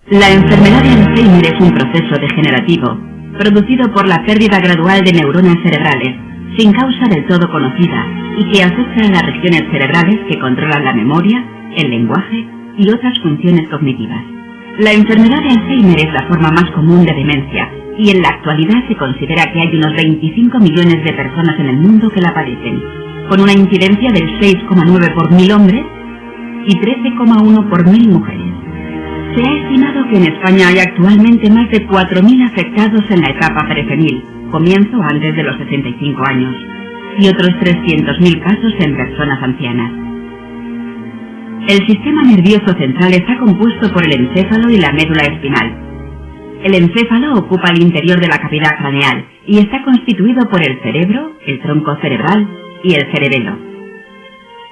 La enfermedad de Alzheimer es un proceso degenerativo producido por la pérdida gradual de neuronas cerebrales, sin causa del todo conocida, y que afecta a las regiones cerebrales que controlan la memoria, el lenguaje y otras funciones cognitivas. La enfermedad de Alzheimer es la forma más común de demencia, y en la actualidad se considera que hay unos 25 millones de personas en el mundo que la padecen, con una incidencia del 6,9 por 1000 hombres y 13,1 por 1000 mujeres. Se ha estimado que en España hay actualmente más de 4.000 afectados en la etapa presenil, comienzo antes de los 65 años, y otros 300.000 casos en personas ancianas. El sistema nervioso central está compuesto por el encéfalo y la médula espinal. El encéfalo ocupa el interior de la cavidad craneal y está constituido por el cerebro, el tronco cerebral y el cerebelo.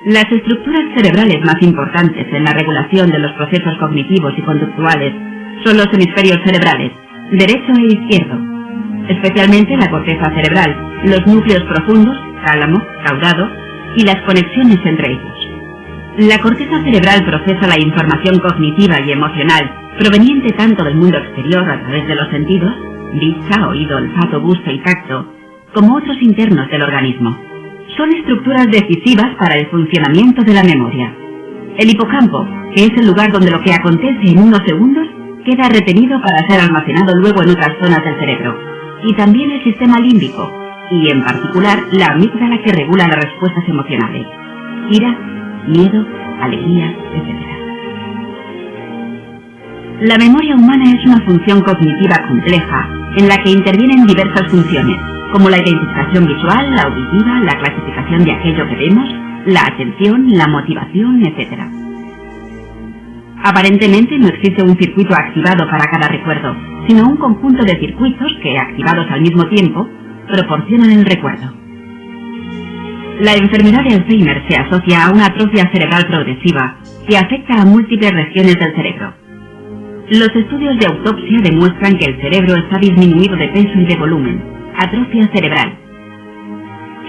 Las estructuras cerebrales más importantes en la regulación de los procesos cognitivos y conductuales son los hemisferios cerebrales, derecho e izquierdo, especialmente la corteza cerebral, los núcleos profundos, tálamo, caudado, y las conexiones entre ellos. La corteza cerebral procesa la información cognitiva y emocional proveniente tanto del mundo exterior a través de los sentidos, vista, oído, olfato, gusto y tacto, como otros internos del organismo. Son estructuras decisivas para el funcionamiento de la memoria. El hipocampo, que es el lugar donde lo que acontece en unos segundos queda retenido para ser almacenado luego en otras zonas del cerebro, y también el sistema límbico, y en particular la amígdala que regula las respuestas emocionales, ira, miedo, alegría, etc. La memoria humana es una función cognitiva compleja en la que intervienen diversas funciones, como la identificación visual, la auditiva, la clasificación de aquello que vemos, la atención, la motivación, etc. Aparentemente no existe un circuito activado para cada recuerdo, sino un conjunto de circuitos que, activados al mismo tiempo, proporcionan el recuerdo. La enfermedad de Alzheimer se asocia a una atrofia cerebral progresiva que afecta a múltiples regiones del cerebro. Los estudios de autopsia demuestran que el cerebro está disminuido de peso y de volumen, atrofia cerebral.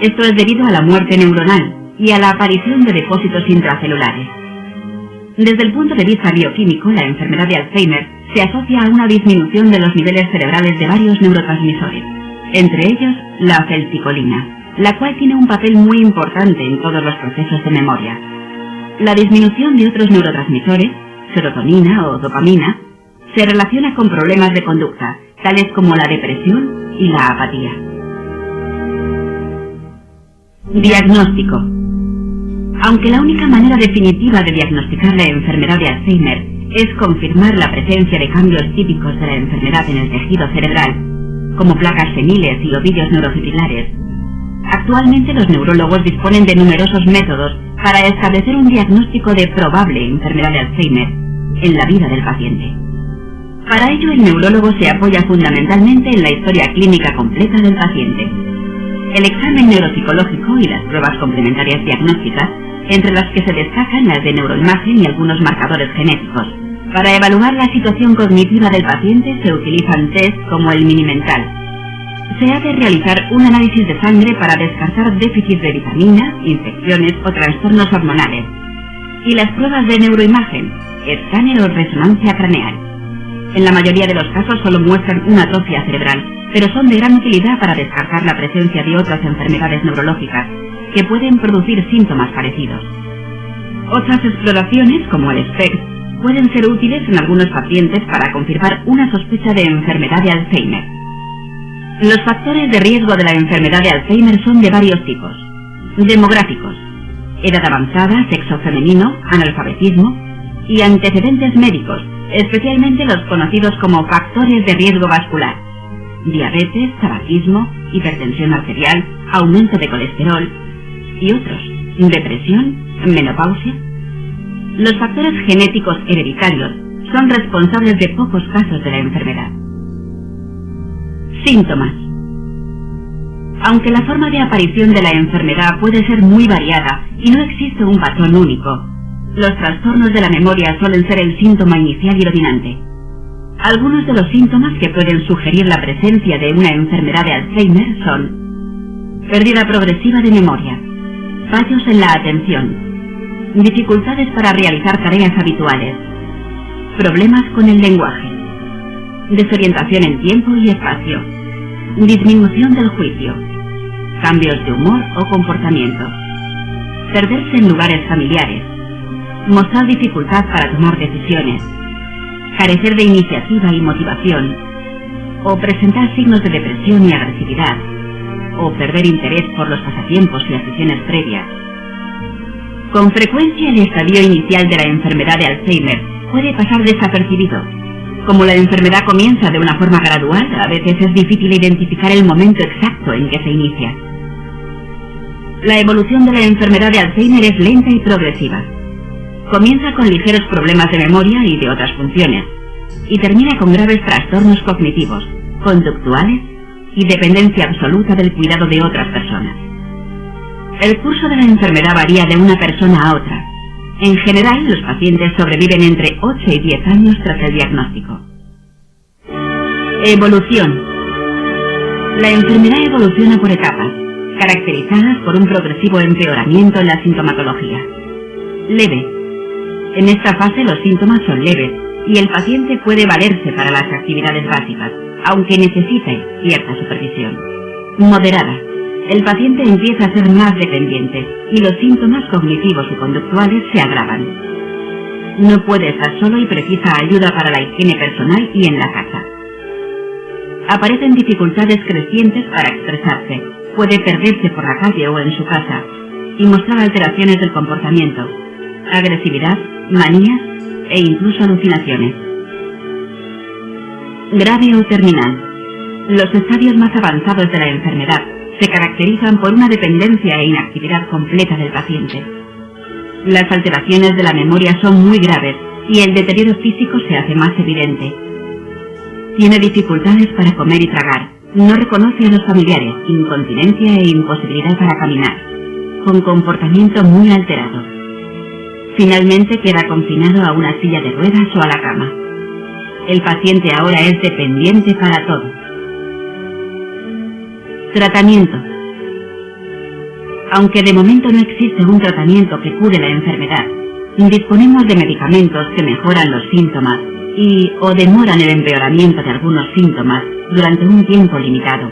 Esto es debido a la muerte neuronal y a la aparición de depósitos intracelulares. Desde el punto de vista bioquímico, la enfermedad de Alzheimer se asocia a una disminución de los niveles cerebrales de varios neurotransmisores, entre ellos la acetilcolina, la cual tiene un papel muy importante en todos los procesos de memoria. La disminución de otros neurotransmisores, serotonina o dopamina, se relaciona con problemas de conducta, tales como la depresión y la apatía. Diagnóstico. Aunque la única manera definitiva de diagnosticar la enfermedad de Alzheimer es confirmar la presencia de cambios típicos de la enfermedad en el tejido cerebral, como placas seniles y ovillos neurofibrilares, actualmente los neurólogos disponen de numerosos métodos para establecer un diagnóstico de probable enfermedad de Alzheimer en la vida del paciente. Para ello, el neurólogo se apoya fundamentalmente en la historia clínica completa del paciente, el examen neuropsicológico y las pruebas complementarias diagnósticas, entre las que se destacan las de neuroimagen y algunos marcadores genéticos. Para evaluar la situación cognitiva del paciente se utilizan tests como el Mini-Mental. Se ha de realizar un análisis de sangre para descartar déficits de vitaminas, infecciones o trastornos hormonales. Y las pruebas de neuroimagen, escáner o resonancia craneal. En la mayoría de los casos solo muestran una atrofia cerebral, pero son de gran utilidad para descartar la presencia de otras enfermedades neurológicas que pueden producir síntomas parecidos. Otras exploraciones, como el SPECT, pueden ser útiles en algunos pacientes para confirmar una sospecha de enfermedad de Alzheimer. Los factores de riesgo de la enfermedad de Alzheimer son de varios tipos. Demográficos, edad avanzada, sexo femenino, analfabetismo y antecedentes médicos, especialmente los conocidos como factores de riesgo vascular: diabetes, tabaquismo, hipertensión arterial, aumento de colesterol y otros, depresión, menopausia. Los factores genéticos hereditarios son responsables de pocos casos de la enfermedad. Síntomas. Aunque la forma de aparición de la enfermedad puede ser muy variada y no existe un patrón único, los trastornos de la memoria suelen ser el síntoma inicial y dominante. Algunos de los síntomas que pueden sugerir la presencia de una enfermedad de Alzheimer son: pérdida progresiva de memoria, fallos en la atención, dificultades para realizar tareas habituales, problemas con el lenguaje, desorientación en tiempo y espacio, disminución del juicio, cambios de humor o comportamiento, perderse en lugares familiares, mostrar dificultad para tomar decisiones, carecer de iniciativa y motivación, o presentar signos de depresión y agresividad, o perder interés por los pasatiempos y aficiones previas. Con frecuencia el estadio inicial de la enfermedad de Alzheimer puede pasar desapercibido. Como la enfermedad comienza de una forma gradual, a veces es difícil identificar el momento exacto en que se inicia. La evolución de la enfermedad de Alzheimer es lenta y progresiva. Comienza con ligeros problemas de memoria y de otras funciones, y termina con graves trastornos cognitivos, conductuales y dependencia absoluta del cuidado de otras personas. El curso de la enfermedad varía de una persona a otra. En general, los pacientes sobreviven entre 8 y 10 años tras el diagnóstico. Evolución. La enfermedad evoluciona por etapas, caracterizadas por un progresivo empeoramiento en la sintomatología. Leve. En esta fase los síntomas son leves y el paciente puede valerse para las actividades básicas, aunque necesite cierta supervisión. Moderada. El paciente empieza a ser más dependiente y los síntomas cognitivos y conductuales se agravan. No puede estar solo y precisa ayuda para la higiene personal y en la casa. Aparecen dificultades crecientes para expresarse, puede perderse por la calle o en su casa y mostrar alteraciones del comportamiento, agresividad, manías e incluso alucinaciones. Grave o terminal. Los estadios más avanzados de la enfermedad se caracterizan por una dependencia e inactividad completa del paciente. Las alteraciones de la memoria son muy graves y el deterioro físico se hace más evidente. Tiene dificultades para comer y tragar, no reconoce a los familiares, incontinencia e imposibilidad para caminar, con comportamiento muy alterado. Finalmente queda confinado a una silla de ruedas o a la cama. El paciente ahora es dependiente para todo. Tratamiento. Aunque de momento no existe un tratamiento que cure la enfermedad, disponemos de medicamentos que mejoran los síntomas y o demoran el empeoramiento de algunos síntomas durante un tiempo limitado.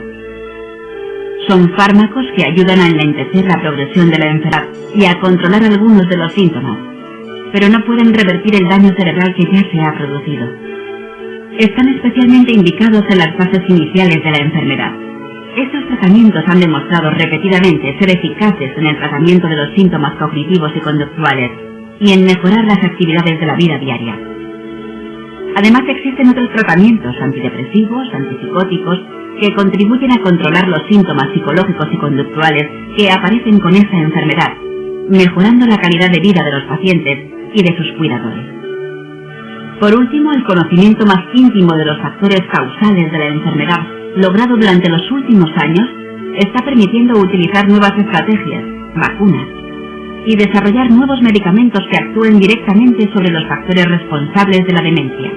Son fármacos que ayudan a enlentecer la progresión de la enfermedad y a controlar algunos de los síntomas, pero no pueden revertir el daño cerebral que ya se ha producido. Están especialmente indicados en las fases iniciales de la enfermedad. Estos tratamientos han demostrado repetidamente ser eficaces en el tratamiento de los síntomas cognitivos y conductuales y en mejorar las actividades de la vida diaria. Además existen otros tratamientos antidepresivos, antipsicóticos, que contribuyen a controlar los síntomas psicológicos y conductuales que aparecen con esta enfermedad, mejorando la calidad de vida de los pacientes y de sus cuidadores. Por último, el conocimiento más íntimo de los factores causales de la enfermedad, logrado durante los últimos años, está permitiendo utilizar nuevas estrategias, vacunas, y desarrollar nuevos medicamentos que actúen directamente sobre los factores responsables de la demencia.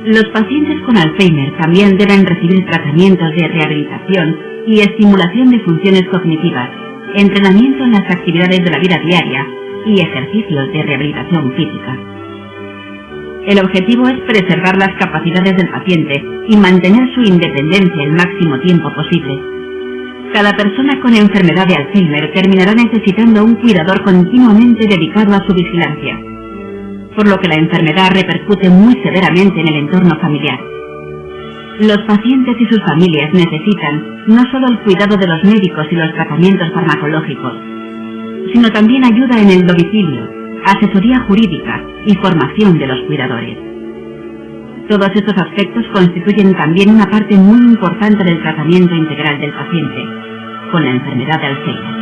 Los pacientes con Alzheimer también deben recibir tratamientos de rehabilitación y estimulación de funciones cognitivas, entrenamiento en las actividades de la vida diaria y ejercicios de rehabilitación física. El objetivo es preservar las capacidades del paciente y mantener su independencia el máximo tiempo posible. Cada persona con enfermedad de Alzheimer terminará necesitando un cuidador continuamente dedicado a su vigilancia, por lo que la enfermedad repercute muy severamente en el entorno familiar. Los pacientes y sus familias necesitan no solo el cuidado de los médicos y los tratamientos farmacológicos, sino también ayuda en el domicilio, asesoría jurídica y formación de los cuidadores. Todos estos aspectos constituyen también una parte muy importante del tratamiento integral del paciente con la enfermedad de Alzheimer.